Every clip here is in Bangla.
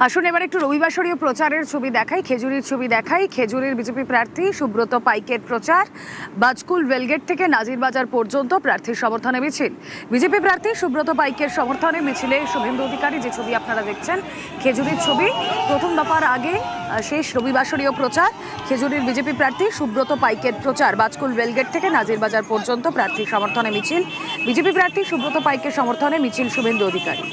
আসুন এবার একটু রবিবাসরীয় প্রচারের ছবি দেখাই, খেজুরির ছবি দেখাই। খেজুরির বিজেপি প্রার্থী সুব্রত পাইকের প্রচার। বাজকুল রেলগেট থেকে নাজিরবাজার পর্যন্ত প্রার্থীর সমর্থনে মিছিল। বিজেপি প্রার্থী সুব্রত পাইকের সমর্থনে মিছিলে শুভেন্দু অধিকারী, যে ছবি আপনারা দেখছেন খেজুরির ছবি। প্রথম দফার আগে শেষ রবিবাসরীয় প্রচার। খেজুরির বিজেপি প্রার্থী সুব্রত পাইকের প্রচার। বাজকুল রেলগেট থেকে নাজিরবাজার পর্যন্ত প্রার্থীর সমর্থনে মিছিল। বিজেপি প্রার্থী সুব্রত পাইকের সমর্থনে মিছিল শুভেন্দু অধিকারী।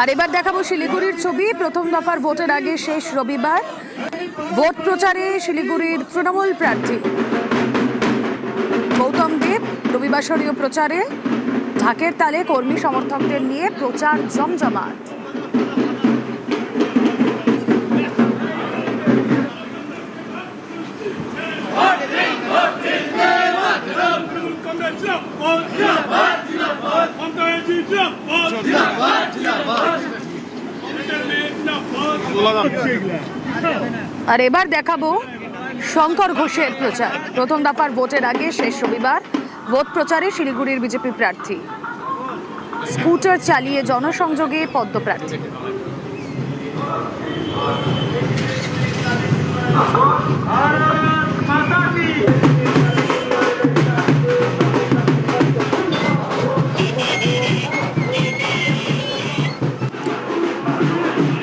আর এবার দেখাবো শিলিগুড়ির ছবি। প্রথম দফার ভোটের আগে শেষ রবিবার ভোট প্রচারে শিলিগুড়ির তৃণমূল প্রার্থী গৌতম দেব। রবিবাসরীয় প্রচারে ঢাকের তালে কর্মী সমর্থকদের নিয়ে প্রচার জমজমাট। আর এবার দেখাবো শঙ্কর ঘোষের প্রচার। প্রথম দফার ভোটের আগে শেষ রবিবার ভোট প্রচারে শিলিগুড়ির বিজেপি প্রার্থী। স্কুটার চালিয়ে জনসংযোগে পদ্ম প্রার্থী।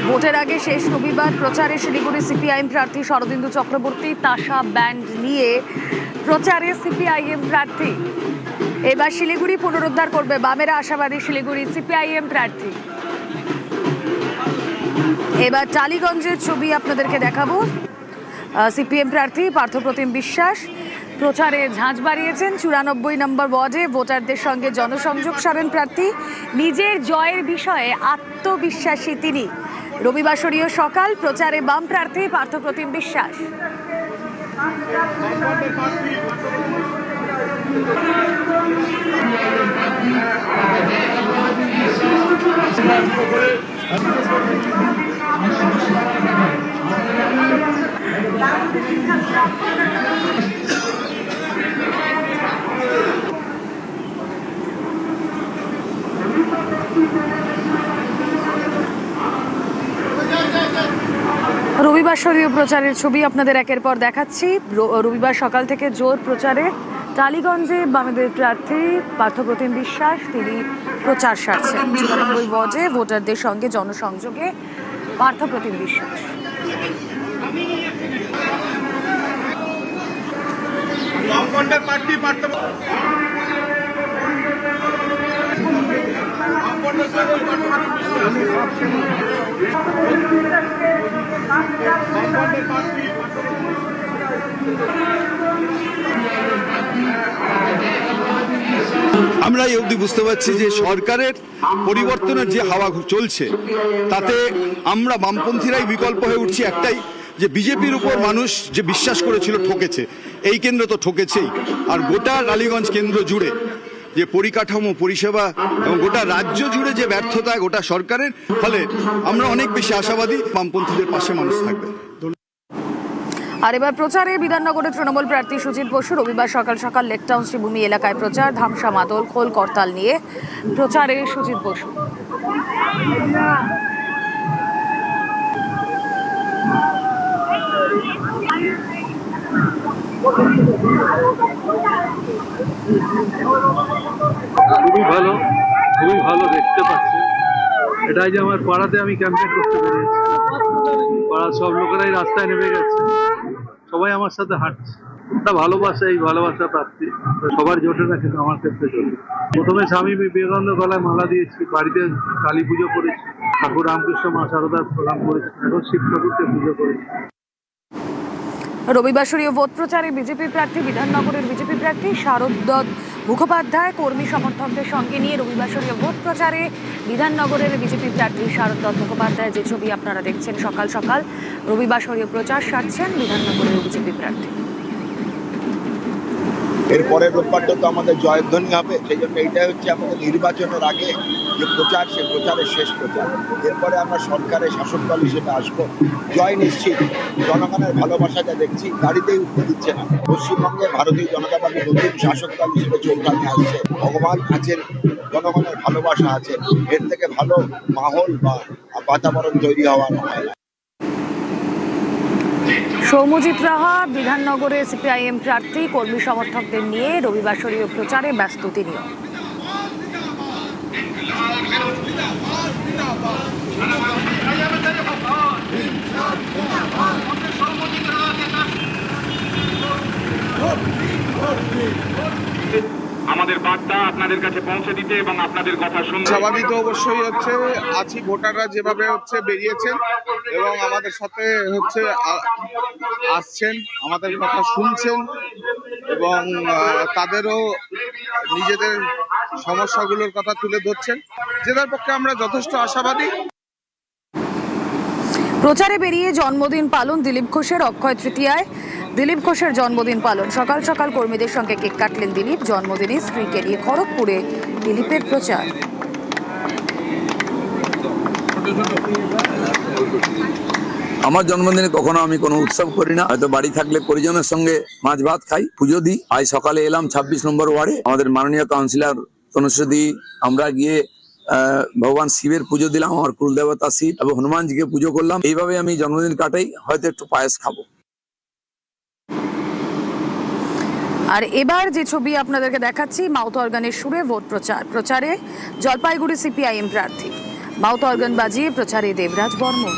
ভোটের আগে শেষ রবিবার প্রচারে শিলিগুড়ি সিপিআইএম প্রার্থী শরদিন্দু চক্রবর্তী। তাসা ব্যান্ড নিয়ে প্রচারে সিপিআইএম প্রার্থী। এবার শিলিগুড়ি পুনরুদ্ধার করবে বামেরা আশাবাদী শিলিগুড়ি সিপিআইএম প্রার্থী। এবার টালিগঞ্জের ছবি আপনাদেরকে দেখাবো। সিপিএম প্রার্থী পার্থপ্রতিম বিশ্বাস প্রচারে ঝাঁঝ বাড়িয়েছেন। 94 নম্বর ওয়ার্ডে ভোটারদের সঙ্গে জনসংযোগ সারেন প্রার্থী। নিজের জয়ের বিষয়ে আত্মবিশ্বাসী তিনি। রবিবাসরীয় সকাল প্রচারে বাম প্রার্থী পার্থপ্রতিম বিশ্বাস। রবিবাসরীয় প্রচারের ছবি আপনাদের একের পর দেখাচ্ছি। রবিবার সকাল থেকে জোর প্রচারে টালিগঞ্জে বামেদের প্রার্থী পার্থপ্রতিম বিশ্বাস তিনি প্রচার সারছেন। 94 ওয়ার্ডে ভোটারদের সঙ্গে জনসংযোগে পার্থপ্রতিম বিশ্বাস। আমরা এই অবধি বুঝতে পারছি যে সরকারের পরিবর্তনের যে হাওয়া চলছে তাতে আমরা বামপন্থীরাই বিকল্প হয়ে উঠছি একটাই, যে বিজেপির উপর মানুষ যে বিশ্বাস করেছিল ঠকেছে। এই কেন্দ্র তো ঠকেছেই, আর গোটা টালিগঞ্জ কেন্দ্র জুড়ে যে পরিকাঠামো পরিষেবা এবং গোটা রাজ্য জুড়ে যে ব্যর্থতা গোটা সরকারের, ফলে আমরা অনেক বেশি আশাবাদী বামপন্থীদের পাশে মানুষ থাকবে। আর এবার প্রচারে বিধাননগরের তৃণমূল প্রার্থী সুজিত বসু। রবিবার সকাল সকাল লেকটাউন শ্রীভূমি এলাকায় প্রচার। ধামসা মাদল খোল করতাল নিয়ে প্রচারে সুজিত বসু। খুবই ভালো দেখতে পাচ্ছেন। এটাই যে আমার পাড়াতে আমি ক্যাম্পেইন করতে পেরেছি। পাড়ার সব লোকেরাই রাস্তায় নেমে গেছে, সবাই আমার সাথে হাঁটছে। একটা ভালোবাসা, এই ভালোবাসা প্রাপ্তি সবার জোটে না, কিন্তু আমার ক্ষেত্রে জোটে। প্রথমে স্বামী বিবেকানন্দ গলায় মালা দিয়েছি, বাড়িতে কালী পুজো করেছি, ঠাকুর রামকৃষ্ণ মা শারদার প্রণাম করেছি, এখন শিব ঠাকুরকে পুজো করেছি। রবিবাসরীয় ভোট প্রচারে বিজেপি প্রার্থী বিধাননগরের বিজেপি প্রার্থী শারদ মুখোপাধ্যায় কর্মী সমর্থকদের সঙ্গে নিয়ে রবিবাসরীয় ভোট প্রচারে বিধাননগরের বিজেপি প্রার্থী শারদ মুখোপাধ্যায় যে ছবি আপনারা দেখছেন, সকাল সকাল রবিবাসরীয় প্রচার সারছেন বিধাননগরের বিজেপি প্রার্থী। এরপরের রোববারটা তো আমাদের জয়ধ্বনি হবে, সেই জন্য এইটাই হচ্ছে আমাদের নির্বাচনের আগে যে প্রচার, সে প্রচারের শেষ প্রচার। এরপরে আমরা সরকারের শাসক দল হিসেবে আসবো, জয় নিশ্চিত। জনগণের ভালোবাসা যা দেখছি গাড়িতেই উঠতে দিচ্ছে না। পশ্চিমবঙ্গে ভারতীয় জনতা পার্টি নতুন শাসক দল হিসেবে চৌকানে আসছে। ভগবান আছেন, জনগণের ভালোবাসা আছে, এর থেকে ভালো মাহল বা বাতাবরণ তৈরি হওয়ার হয় না। সৌম্যজিৎ রাহা বিধাননগরের সিপিআইএম প্রার্থী কর্মী সমর্থকদের নিয়ে রবিবাসরীয় প্রচারে ব্যস্ত তিনিও। আমাদের বার্তা আপনাদের কাছে পৌঁছে দিতে এবং আপনাদের কথা শুনতে। স্বাভাবিক অবশ্যই হচ্ছে আছি, ভোটাররা যেভাবে হচ্ছে বেরিয়েছেন এবং আমাদের সাথে হচ্ছে আসছেন, আমাদের কথা শুনছেন এবং তাদেরও নিজেদের সমস্যাগুলোর কথা তুলে ধরছেন, যেটার পক্ষে আমরা যথেষ্ট আশাবাদী। প্রচারে বেরিয়ে জন্মদিন পালন দিলীপ ঘোষের। অক্ষয় তৃতীয়ায় দিলীপ ঘোষের জন্মদিন পালন। সকাল সকাল কর্মীদের সঙ্গে কেক কাটলেন দিলীপ। জন্মদিনে স্ত্রীকে নিয়ে খড়গপুরে দিলীপের প্রচার। আমার জন্মদিনে কখনো আমি কোনো উৎসব করি না, হয়তো বাড়ি থাকলে পরিজনের সঙ্গে মাছ ভাত খাই, পুজো দিই। আজ সকালে এলাম 26 নম্বর ওয়ার্ডে, আমাদের মাননীয় কাউন্সিলর তনুশ্রী, আমরা গিয়ে ভগবান শিবের পুজো দিলাম, আমার কুল দেবতা শিব এবং হনুমানজিকে পুজো করলাম। এইভাবে আমি জন্মদিন কাটাই, হয়তো একটু পায়েস খাবো। আর এবার যে ছবি আপনাদেরকে দেখাচ্ছি, মাউথ অর্গানের সুরে ভোট প্রচার। প্রচারে জলপাইগুড়ি সিপিআইএম প্রার্থী। মাউথ অর্গান বাজিয়ে প্রচারে দেবরাজ বর্মন।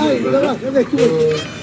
Ay,